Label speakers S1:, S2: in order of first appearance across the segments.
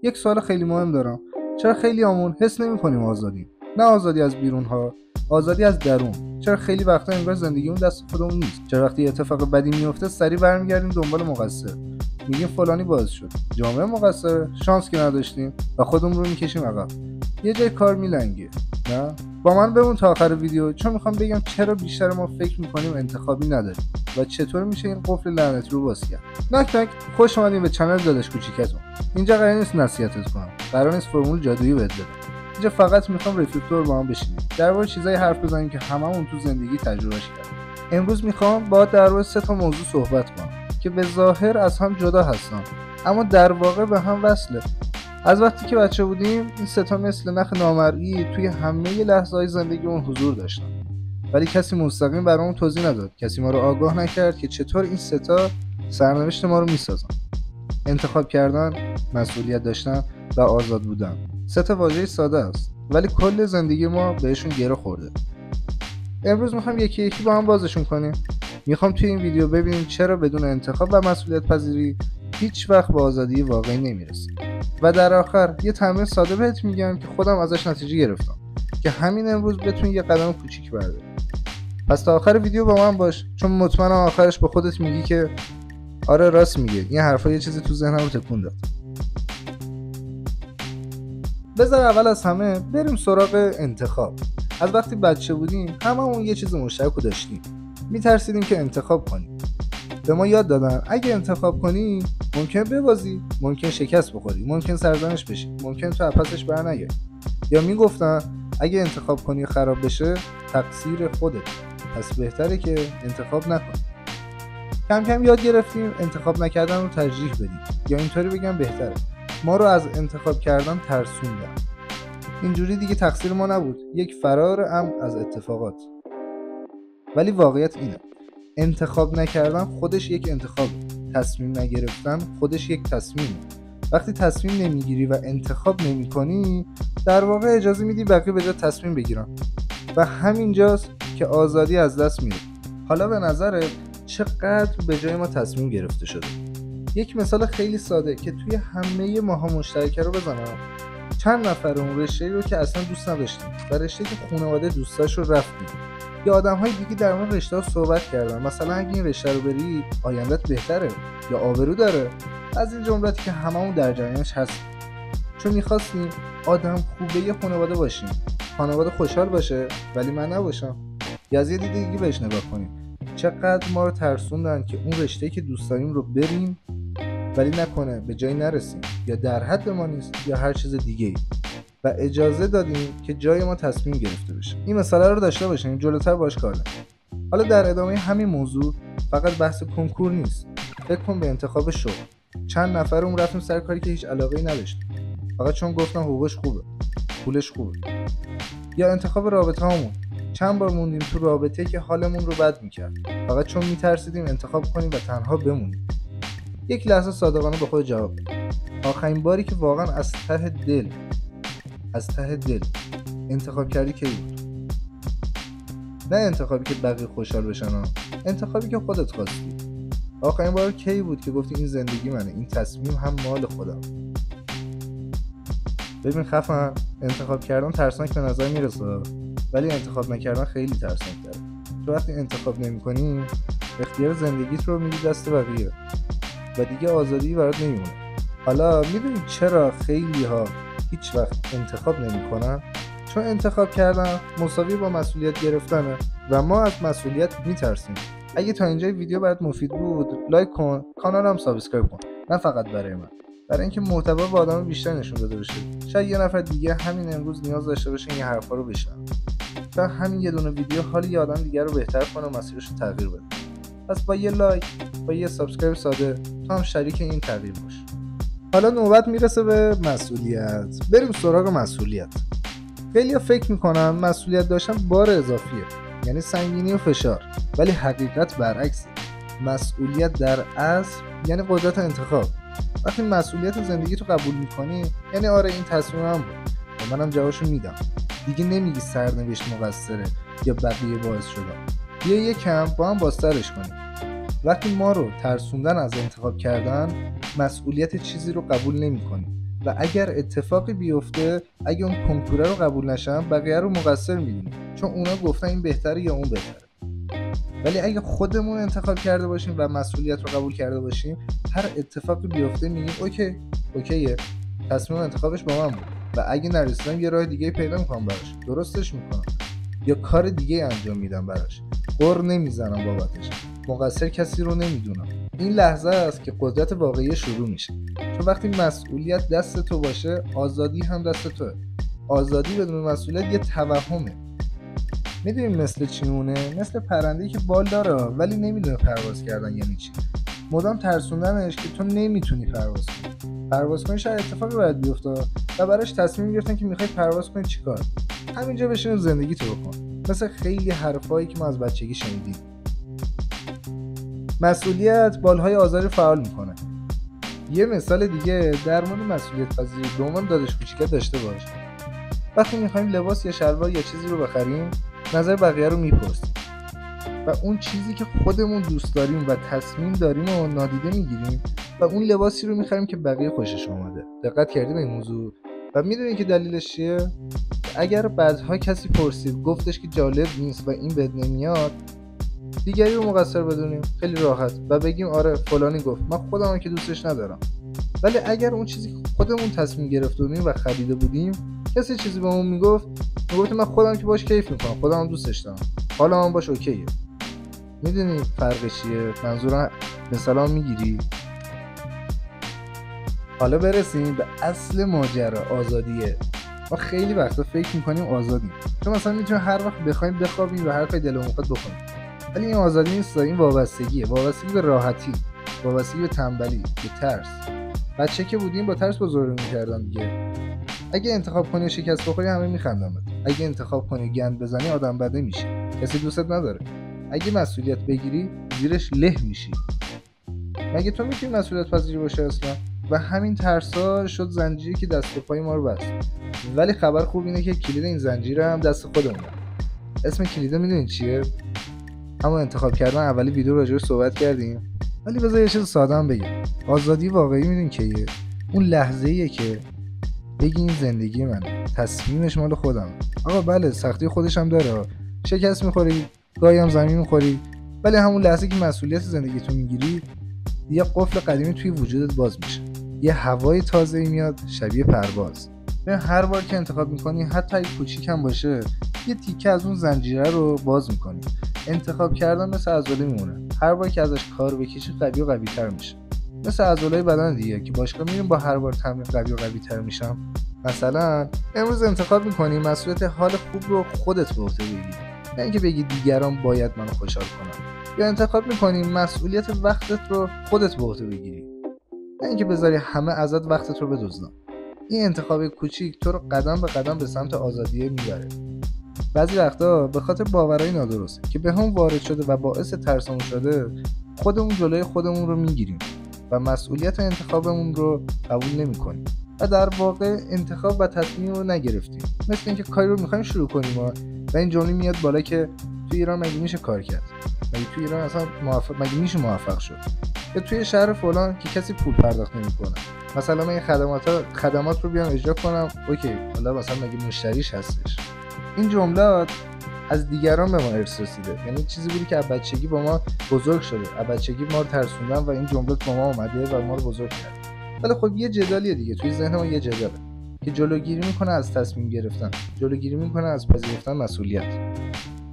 S1: یک سوال خیلی مهم دارم. چرا خیلیامون حس نمی‌کنیم آزادیم؟ نه آزادی از بیرون ها، آزادی از درون. چرا خیلی وقتا انگار زندگیمون دست خودمون نیست؟ چرا وقتی اتفاق بدی میفته سریع برمیگردیم دنبال مقصر؟ میگیم فلانی باعث شد. جامعه مقصره، شانس که نداشتیم و خودمون رو میکشیم عقب. یه جای کار میلنگه. نه؟ با من بمون تا آخر ویدیو، چون میخوام بگم چرا بیشتر ما فکر میکنیم انتخابی نداریم و چطور میشه این قفل لعنتی رو باز کرد. نک خوش اومدین به چنل داداش کوچیکتون. اینجا قرار نیست نصیحتت کنم، قرار نیست فرمول جادویی بهت بدم. اینجا فقط میخوام رفلکتور با هم بشینیم، درباره چیزای حرف بزنیم که هممون تو زندگی تجربهش کردیم. امروز میخوام باهات درباره 3 تا موضوع صحبت کنم که به ظاهر از هم جدا هستن، اما در واقع به هم وصله. از وقتی که بچه بودیم این 3 تا مثل نخ نامرئی توی همه لحظه‌های زندگیمون حضور داشتن، ولی کسی مستقیم برامون توضیح نداد، کسی ما رو آگاه نکرد که چطور این 3 تا سرنوشت ما رو میسازن. انتخاب کردن، مسئولیت داشتن و آزاد بودن. 3 تا واژه ساده است ولی کل زندگی ما بهشون گره خورده. امروز میخوام یکی یکی با هم بازشون کنیم. میخوام توی این ویدیو ببینیم چرا بدون انتخاب و مسئولیت پذیری هیچ وقت به آزادی واقعی نمیرسیم. و در آخر یه تمرین ساده بهت میگم که خودم ازش نتیجه گرفتم که همین امروز بتونی یه قدم کوچیک برداری. پس تا آخر ویدیو با من باش، چون مطمئنم آخرش به خودت میگی که آره راست میگه، این حرفا یه چیزی تو ذهنم رو تکون داد. بذار اول از همه بریم سراغ انتخاب. از وقتی بچه بودیم هممون یه چیز مشترک داشتیم، میترسیدیم که انتخاب کنیم. به ما یاد دادن اگه انتخاب کنی ممکنه ببازی، ممکن شکست بخوری، ممکن سرزنش بشی، ممکن تو پسش برنگردی. یا میگفتن اگه انتخاب کنی خراب بشه تقصیر خودت، پس بهتره که انتخاب نکنی. کم کم یاد گرفتیم انتخاب نکردن رو ترجیح بدیم، یا اینطوری بگم بهتره ما رو از انتخاب کردن ترسوندن. اینجوری دیگه تقصیر ما نبود، یک فرار امن از اتفاقات. ولی واقعیت اینه، انتخاب نکردن خودش یک انتخابه، تصمیم نگرفتن خودش یک تصمیمه. وقتی تصمیم نمیگیری و انتخاب نمیکنی در واقع اجازه میدی بقیه به جا تصمیم بگیرن و همینجاست که آزادی از دست میره. حالا به نظرت چقدر به جای ما تصمیم گرفته شده؟ یک مثال خیلی ساده که توی همه ماها مشترکه رو بزنم. چند نفر اون رشته رو که اصلا دوست نداشتیم و رشته که خانواده دوستاش رو رفتیم، یا آدم‌های دیگه در مورد رشته‌ها صحبت کردن، مثلا اگه این رشته رو بری آیندهت بهتره یا آبرو داره. از این جملاتی که هممون در جریانش هست، چون می‌خواستیم آدم خوبه یه خانواده باشیم، خانواده خوشحال باشه ولی من نباشم. یا از یه دید دیگه بهش نگاه کنیم، چقدر ما رو ترسوندن که اون رشته‌ای که دوست داریم رو بریم ولی نکنه به جایی نرسیم، یا در حد ما نیست، یا هر چیز دیگه‌ای، و اجازه دادیم که جای ما تصمیم گرفته بشه. این مسئله رو داشته باشیم، جلوتر باش کار کنیم. حالا در ادامه همین موضوع فقط بحث کنکور نیست. فکر کن به انتخاب شغل. چند نفر اون رفتیم سر کاری که هیچ علاقه‌ای نداشتیم، فقط چون گفتن حقوقش خوبه، پولش خوبه. یا انتخاب رابطه‌مون. چند بار موندیم تو رابطه‌ای که حالمون رو بد می‌کرد، فقط چون می‌ترسیدیم انتخاب کنیم و تنها بمونیم. یک لحظه صادقانه به خود جواب بده. آخرین باری که واقعا از ته دل انتخاب کردی کی بود؟ نه انتخابی که بقیه خوشحال بشن، انتخابی که خودت خواستی. آخرین بار کی بود که گفتی این زندگی منه، این تصمیم هم مال خودم؟ ببین خفن، انتخاب کردن ترسناک به نظر میرسه، ولی انتخاب نکردن خیلی ترسناک‌تره. تو وقتی انتخاب نمی‌کنی اختیار زندگیت رو میدی دست بقیه و دیگه آزادی برات نمیمونه. حالا میدونی چرا خیلی‌ها هیچ وقت انتخاب نمی‌کنن؟ چون انتخاب کردن مساوی با مسئولیت گرفتنه و ما از مسئولیت میترسیم. اگه تا اینجای ویدیو برات مفید بود لایک کن، کانالم سابسکرایب کن، نه فقط برای من، برای اینکه محتوا به آدم بیشتر نشون داده بشه. شاید یه نفر دیگه همین امروز نیاز داشته باشه این حرفا رو بشنوه. تا همین یه دونه ویدیو حال یه آدم دیگه رو بهتر کنه و مسیرش رو تغییر بده. پس با یه لایک، با یه سابسکرایب ساده، تو هم شریک این تغییر باش. حالا نوبت میرسه به مسئولیت. بریم سراغ مسئولیت. خیلی‌ها فکر میکنن مسئولیت داشتن بار اضافیه، یعنی سنگینی و فشار، ولی حقیقت برعکسه. مسئولیت در اصل یعنی قدرت انتخاب. وقتی مسئولیت زندگی تو قبول میکنی یعنی آره این تصمیمم بود و منم جوابشو میدم. دیگه نمیگی سرنوشت مقصره یا بقیه باعث شدن. بیا یکم با هم بازترش کنیم. وقتی ما رو ترسوندن از انتخاب کردن، مسئولیت چیزی رو قبول نمی‌کنیم و اگر اتفاقی بیفته، اگه اون کنکوره رو قبول نشم، بقیه رو مقصر میدونیم، چون اونا گفتن این بهتره یا اون بهتره. ولی اگه خودمون انتخاب کرده باشیم و مسئولیت رو قبول کرده باشیم، هر اتفاقی بیفته میگیم اوکیه، تصمیم انتخابش با من بود و اگه نرسیدم یه راه دیگه پیدا میکنم براش، درستش میکنم یا کار دیگه انجام میدم براش، غر نمیزنم بابتش، مقصر کسی رو نمیدونم. این لحظه است که قدرت واقعی شروع میشه، چون وقتی مسئولیت دست تو باشه، آزادی هم دست توه. آزادی بدون مسئولیت یه توهمه. میدونیم مثل چی مونه؟ مثل پرنده‌ای که بال داره ولی نمیدونه پرواز کردن یعنی چی. مدام ترسوندنش که تو نمیتونی پرواز کنی شاید اتفاقی باید بیفته و براش تصمیم گرفتن که میخوای پرواز کنی چیکار؟ همینجا بشین زندگی تو بکن. مثل خیلی حرفایی که ما از بچگی شنیدیم. مسئولیت بالهای آزاری فعال میکنه. یه مثال دیگه در مورد مسئولیت پذیری به عنوان داداش کوچیکت داشته باش. وقتی میخوایم لباس یا شلوار یا چیزی رو بخریم، نظر بقیه رو میپرسیم و اون چیزی که خودمون دوست داریم و تصمیم داریم و نادیده میگیریم و اون لباسی رو میخریم که بقیه خوشش اومده. دقت کردیم این موضوع؟ و میدونی که دلیلش چیه؟ اگر بعدها کسی پرسید گفتش که جالب نیست و این بد نمیاد، دیگری رو مقصر بدونیم خیلی راحت و بگیم آره فلانی گفت، من خودم که دوستش ندارم. ولی اگر اون چیزی که خودمون تصمیم گرفته بودیم و خریده بودیم، کسی چیزی بهمون میگفت من خودم که باش کیف میکنم، خودم دوستش دارم، حالا من باش اوکیه. میدونی فرقش چیه؟ منظورم مثلا میگیری؟ حالا برسیم به اصل ماجرا، آزادیه. ما خیلی وقتا فکر میکنیم آزادیم، چون مثلا میتونیم هر وقت بخوایم بخوابیم و هر کاری دلمون بخواد بکنیم. ولی این آزادی نیست، این وابستگیه. وابستگی به راحتی، وابستگی به تنبلی، به ترس. بچه که بودیم با ترس بزرگ میکردن دیگه. اگه انتخاب کنی شکست بخوری همه میخندنت. اگه انتخاب کنی گند بزنی آدم بده میشی، کسی دوستت نداره. اگه مسئولیت بگیری زیرش له میشی. مگه تو میتونی مسئولیت پذیر باشی اصلا؟ و همین ترسا شد زنجیری که دست و پای ما رو بست. ولی خبر خوب اینه که کلید این زنجیر هم دست خودمونه. اسم کلید میدونید چیه؟ اما انتخاب کردن. اولی ویدیو راجعش صحبت کردیم، ولی بذار یه چیز ساده هم بگم. آزادی واقعی میدونی کیه؟ اون لحظه‌ایه که بگی این زندگی منه، تصمیمش مال خودم. آقا بله سختی خودش هم داره، شکست میخوری، گاهی هم زمین میخوری، ولی همون لحظه که مسئولیت زندگیتو میگیری، یه قفل قدیمی توی وجودت باز میشه، یه هوای تازه‌ای میاد شبیه پرواز. به هر بار که انتخاب میکنی، حتی اگه کوچیک هم باشه، یه تیکه از اون زنجیره رو باز میکنی. انتخاب کردن مثل عضله میمونه، هر بار که ازش کار بکشی قوی و قوی‌تر میشه. مثل عضله‌ی بدن دیگه که باشگاه میریم با هر بار تمرین قوی و قوی‌تر میشم. مثلا امروز انتخاب میکنی مسئولیت حال خوب رو خودت به عهده بگیری، نه اینکه بگی دیگران باید منو خوشحال کنن. یا انتخاب میکنی مسئولیت وقتت رو خودت به عهده بگیری، نه اینکه بذاری همه ازت وقتت رو بدزدن. این انتخاب کوچیک تو رو قدم به قدم به سمت آزادی میبره. بعضی وقتا به خاطر باورهای نادرست که به هم وارد شده و باعث ترسمون شده، خودمون جلوی خودمون رو میگیریم و مسئولیت انتخابمون رو قبول نمی‌کنیم و در واقع انتخاب و تصمیم رو نگرفتیم. مثل اینکه کاری رو می‌خوایم شروع کنیم و این جمله میاد بالا که تو ایران مگه میشه کار کرد؟ مگه تو ایران اصلا مگه میشه موفق شد؟ یا توی شهر فلان که کسی پول پرداخت نمی‌کنه، مثلا من این خدمات رو بیام اجرا کنم، اوکی، حالا مثلا مگه مشتریش هستش؟ این جملات از دیگران به ما ارث رسیده، یعنی چیزی بودی که از بچگی با ما بزرگ شده، از بچگی ما رو ترسوندن و این جملات با ما اومده و ما رو بزرگ کرد. ولی خب یه جدالیه دیگه، توی ذهن ما یه جداله که جلوگیری میکنه از تصمیم گرفتن، جلوگیری میکنه از پذیرفتن مسئولیت.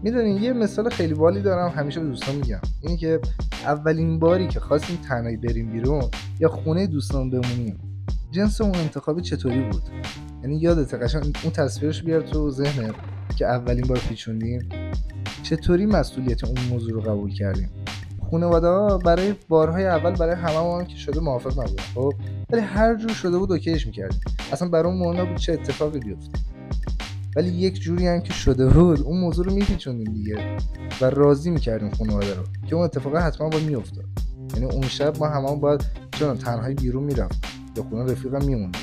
S1: میدونین یه مثال خیلی بالی دارم، همیشه به دوستان میگم، اینی که اولین باری که خواستیم تنهایی بریم بیرون یا خونه دوستان بمونیم، جنس اون انتخابی چطوری بود؟ یعنی یادت قشنگ اون تصویرش بیار تو ذهنت که اولین بار پیچوندیم چطوری مسئولیت اون موضوع رو قبول کردیم. خانواده‌ها برای بارهای اول برای هممون که شده موافق نبودن، خب ولی هر جور شده بود اوکیش می‌کردیم، اصلا برام مهم نبود چه اتفاقی بیفته، ولی یک جوری هم که شده بود اون موضوع رو میپیچوندیم دیگه و راضی می‌کردیم خانواده رو که اون اتفاقا حتما باید میافتاد. یعنی اون شب ما هممون باید چون تنهایی بیرون میرفت یا خونه رفیقم میموند.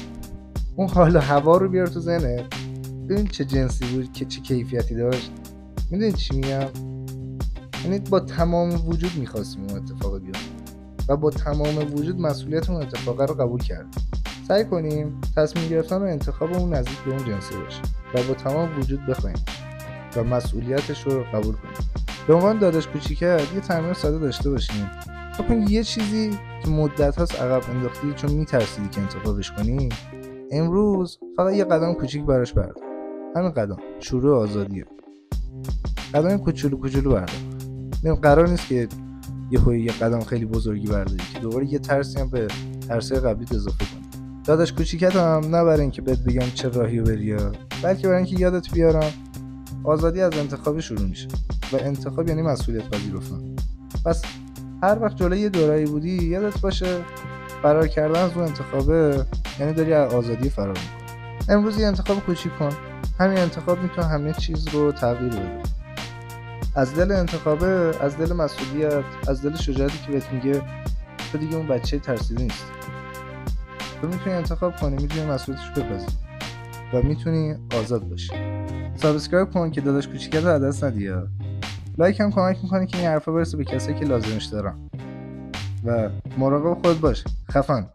S1: اون حال و هوا رو بیار تو ذهنت، ببین چه جنسی بود، که چه کیفیتی داشت. میدونی چی میگم؟ یعنی با تمام وجود می‌خواستیم اون اتفاق بیفته و با تمام وجود مسئولیت اون اتفاق رو قبول کردیم. سعی کنیم تصمیم گرفتن و انتخابمون نزدیک به اون جنسه باشه و با تمام وجود بخوایم و مسئولیتش رو قبول کنیم. به عنوان داداش کوچیکت یه تمرین ساده داشته باشیم. فکر کن یه چیزی که مدت هاست عقب انداختی چون میترسیدی که انتخابش کنی، امروز فقط یه قدم کوچیک براش بردار. همین قدم شروع آزادیه. قدم کوچولو بردار. قرار نیست که یه قدم خیلی بزرگی برداری که دوباره یه ترسی هم به ترسای قبلیت اضافه کنی. داداش کوچیکت هم نه برای اینکه بهت بگم چه راهی رو بری، بلکه برای اینکه یادت بیارم آزادی از انتخاب شروع میشه و انتخاب یعنی مسئولیت پذیرفتن. پس هر وقت جلوی یه دورایی بودی یادت باشه فرار کردن از اون انتخابه یعنی داری از آزادی فرار میکنی. امروز یه انتخاب کوچیک کن. همین انتخاب میتونه همه چیز رو تغییر بده. از دل انتخابه، از دل مسئولیت، از دل شجاعتی که بهت میگه تو دیگه اون بچه ترسیده نیست. تو میتونی انتخاب کنی، میتونی مسئولیتش رو بپذیری و میتونی آزاد باشی. سابسکرایب کن که داداش کوچیکت رو از دست ندی. لایک هم کمک میکنه که این حرفا برسه به کسایی که لازمش دارن. و مراقب خودت باش. خفن.